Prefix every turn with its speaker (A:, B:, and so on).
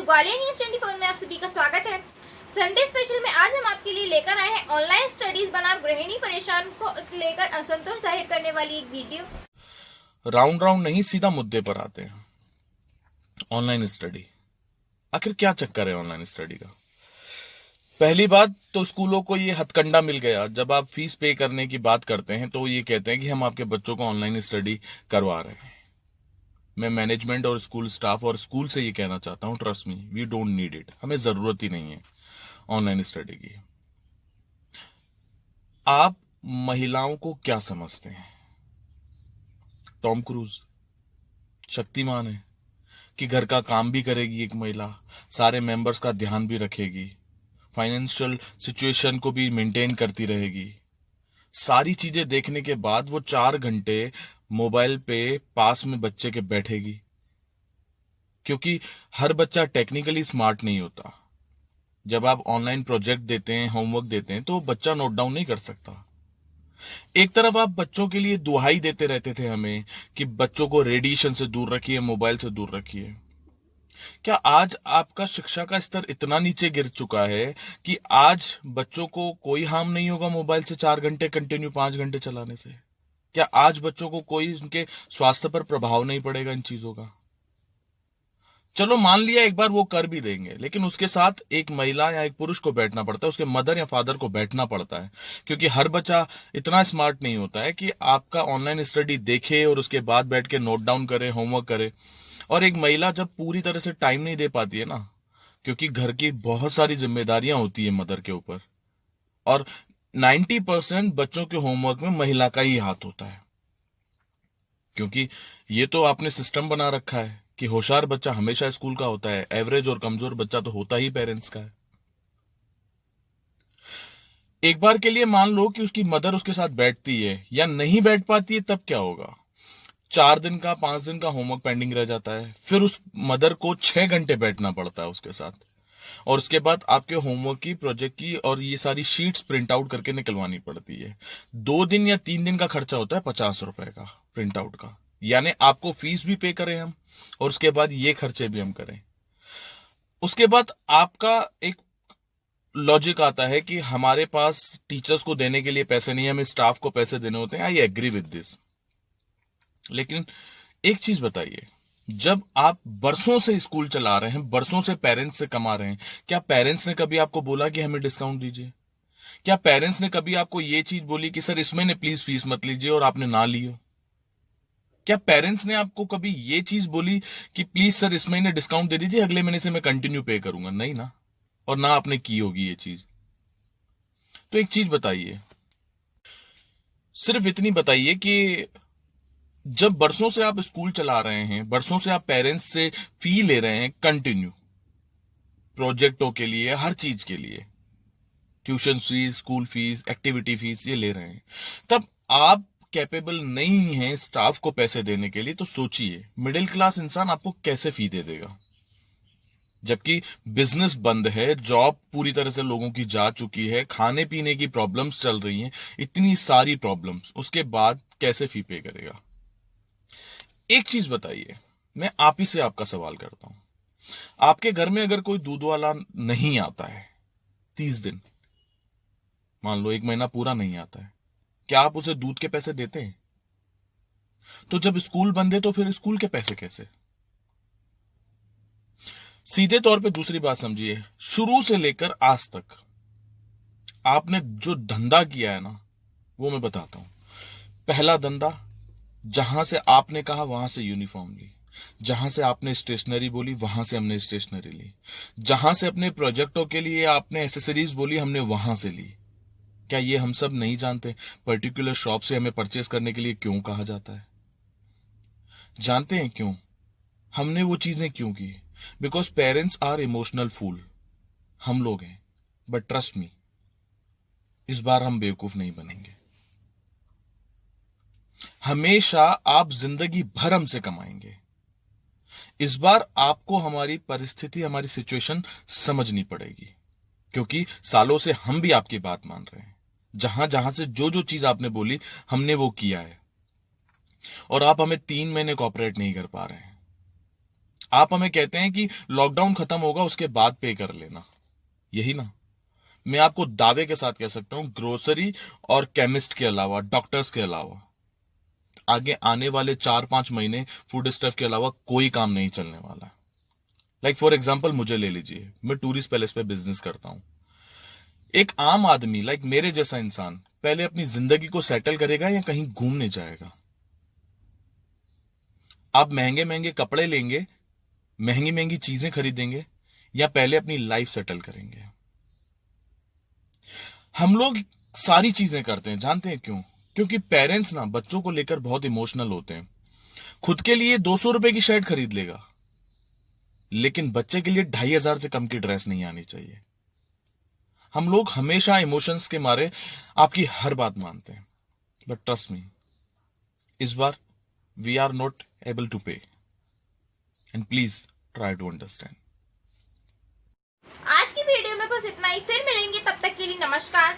A: Gwalior news 24 में आप सभी का स्वागत है। संडे स्पेशल में आज हम आपके लिए लेकर आए हैं ऑनलाइन स्टडीज बनाम गृहिणी परेशान को लेकर असंतोष जाहिर करने वाली एक वीडियो।
B: राउंड नहीं, सीधा मुद्दे पर आते हैं। ऑनलाइन स्टडी, आखिर क्या चक्कर है ऑनलाइन स्टडी का? पहली बात तो स्कूलों को ये हथकंडा मिल गया। जब आप फीस पे करने की बात करते हैं तो ये कहते हैं कि हम आपके बच्चों को ऑनलाइन स्टडी करवा रहे हैं। मैं मैनेजमेंट और स्कूल स्टाफ और स्कूल से ये कहना चाहता हूं, trust me, we don't need it. हमें जरूरत ही नहीं है ऑनलाइन स्टडी की। आप महिलाओं को क्या समझते हैं? टॉम क्रूज शक्तिमान है कि घर का काम भी करेगी एक महिला, सारे मेंबर्स का ध्यान भी रखेगी, फाइनेंशियल सिचुएशन को भी मेंटेन करती रहेगी। सारी चीजें देखने के बाद वो 4 घंटे मोबाइल पे पास में बच्चे के बैठेगी, क्योंकि हर बच्चा टेक्निकली स्मार्ट नहीं होता। जब आप ऑनलाइन प्रोजेक्ट देते हैं, होमवर्क देते हैं, तो बच्चा नोट डाउन नहीं कर सकता। एक तरफ आप बच्चों के लिए दुहाई देते रहते थे हमें कि बच्चों को रेडिएशन से दूर रखिए, मोबाइल से दूर रखिए। क्या आज आपका शिक्षा का स्तर इतना नीचे गिर चुका है कि आज बच्चों को कोई हार्म नहीं होगा मोबाइल से 4 घंटे कंटिन्यू 5 घंटे चलाने से? क्या आज बच्चों को कोई उनके स्वास्थ्य पर प्रभाव नहीं पड़ेगा इन चीजों का? चलो मान लिया एक बार वो कर भी देंगे, लेकिन उसके साथ एक महिला या एक पुरुष को बैठना पड़ता है, उसके मदर या फादर को बैठना पड़ता है, क्योंकि हर बच्चा इतना स्मार्ट नहीं होता है कि आपका ऑनलाइन स्टडी देखे और उसके बाद बैठ के नोट डाउन करे, होमवर्क करे। और एक महिला जब पूरी तरह से टाइम नहीं दे पाती है ना, क्योंकि घर की बहुत सारी जिम्मेदारियां होती है मदर के ऊपर, और 90% बच्चों के होमवर्क में महिला का ही हाथ होता है, क्योंकि ये तो आपने सिस्टम बना रखा है कि होशियार बच्चा हमेशा स्कूल का होता है, एवरेज और कमजोर बच्चा तो होता ही पेरेंट्स का है। एक बार के लिए मान लो कि उसकी मदर उसके साथ बैठती है या नहीं बैठ पाती है, तब क्या होगा? 4 दिन का 5 दिन का होमवर्क पेंडिंग रह जाता है, फिर उस मदर को 6 घंटे बैठना पड़ता है उसके साथ, और उसके बाद आपके होमवर्क की, प्रोजेक्ट की और ये सारी शीट्स प्रिंट आउट करके निकलवानी पड़ती है। 2 दिन या 3 दिन का खर्चा होता है 50 रुपए का प्रिंट आउट का। यानी आपको फीस भी पे करें हम, और उसके बाद ये खर्चे भी हम करें। उसके बाद आपका एक लॉजिक आता है कि हमारे पास टीचर्स को देने के लिए पैसे नहीं है, हमें स्टाफ को पैसे देने होते हैं। आई एग्री विद दिस, लेकिन एक चीज बताइए, जब आप बरसों से स्कूल चला रहे हैं, बरसों से पेरेंट्स से कमा रहे हैं, क्या पेरेंट्स ने कभी आपको बोला कि हमें डिस्काउंट दीजिए? क्या पेरेंट्स ने कभी आपको ये चीज बोली कि सर इसमें ने प्लीज फीस मत लीजिए, और आपने ना लियो? क्या पेरेंट्स ने आपको कभी ये चीज बोली कि प्लीज सर इस महीने डिस्काउंट दे दीजिए, अगले महीने से मैं कंटिन्यू पे करूंगा? नहीं ना, और ना आपने की होगी ये चीज। तो एक चीज बताइए, सिर्फ इतनी बताइए कि जब बरसों से आप स्कूल चला रहे हैं, बरसों से आप पेरेंट्स से फी ले रहे हैं कंटिन्यू, प्रोजेक्टों के लिए, हर चीज के लिए, tuition fees, school fees, activity fees ये ले रहे हैं, तब आप कैपेबल नहीं है स्टाफ को पैसे देने के लिए, तो सोचिए मिडिल क्लास इंसान आपको कैसे फी दे देगा? जबकि बिजनेस बंद है, जॉब पूरी तरह से लोगों की जा चुकी है, खाने पीने की प्रॉब्लम्स चल रही हैं, इतनी सारी प्रॉब्लम्स, उसके बाद कैसे फी पे करेगा? एक चीज बताइए, मैं आप ही से आपका सवाल करता हूं, आपके घर में अगर कोई दूध वाला नहीं आता है 30 दिन, मान लो 1 महीना पूरा नहीं आता है, क्या आप उसे दूध के पैसे देते हैं? तो जब स्कूल बंद है तो फिर स्कूल के पैसे कैसे? सीधे तौर पे दूसरी बात समझिए, शुरू से लेकर आज तक आपने जो धंधा किया है ना, वो मैं बताता हूं। पहला धंधा, जहां से आपने कहा वहां से यूनिफॉर्म ली, जहां से आपने स्टेशनरी बोली वहां से हमने स्टेशनरी ली, जहां से अपने प्रोजेक्टों के लिए आपने एसेसरीज बोली हमने वहां से ली। क्या ये हम सब नहीं जानते पर्टिकुलर शॉप से हमें परचेस करने के लिए क्यों कहा जाता है? जानते हैं क्यों हमने वो चीजें क्यों की? Because parents are emotional fool, हम लोग हैं। बट ट्रस्ट मी, इस बार हम बेवकूफ नहीं बनेंगे। हमेशा आप जिंदगी भर हमसे कमाएंगे। इस बार आपको हमारी परिस्थिति, हमारी सिचुएशन समझनी पड़ेगी, क्योंकि सालों से हम भी आपकी बात मान रहे हैं। जहां जहां से जो जो चीज आपने बोली हमने वो किया है, और आप हमें 3 महीने कॉपरेट नहीं कर पा रहे हैं। आप हमें कहते हैं कि लॉकडाउन खत्म होगा उसके बाद पे कर लेना, यही ना? मैं आपको दावे के साथ कह सकता हूं, ग्रोसरी और केमिस्ट के अलावा, डॉक्टर्स के अलावा, आगे आने वाले 4-5 महीने फूड स्टफ के अलावा कोई काम नहीं चलने वाला। लाइक फॉर एग्जाम्पल मुझे ले लीजिए, मैं टूरिस्ट पैलेस पे बिजनेस करता हूं। एक आम आदमी लाइक मेरे जैसा इंसान पहले अपनी जिंदगी को सेटल करेगा या कहीं घूमने जाएगा? आप महंगे महंगे कपड़े लेंगे, महंगी महंगी चीजें खरीदेंगे, या पहले अपनी लाइफ सेटल करेंगे? हम लोग सारी चीजें करते हैं, जानते हैं क्यों? क्योंकि पेरेंट्स ना बच्चों को लेकर बहुत इमोशनल होते हैं। खुद के लिए 200 रुपए की शर्ट खरीद लेगा, लेकिन बच्चे के लिए 2500 से कम की ड्रेस नहीं आनी चाहिए। हम लोग हमेशा इमोशंस के मारे आपकी हर बात मानते हैं, बट ट्रस्ट मी, इस बार we are not able to pay, and please try to understand.
A: आज की वीडियो में बस इतना ही, फिर मिलेंगे, तब तक के लिए नमस्कार।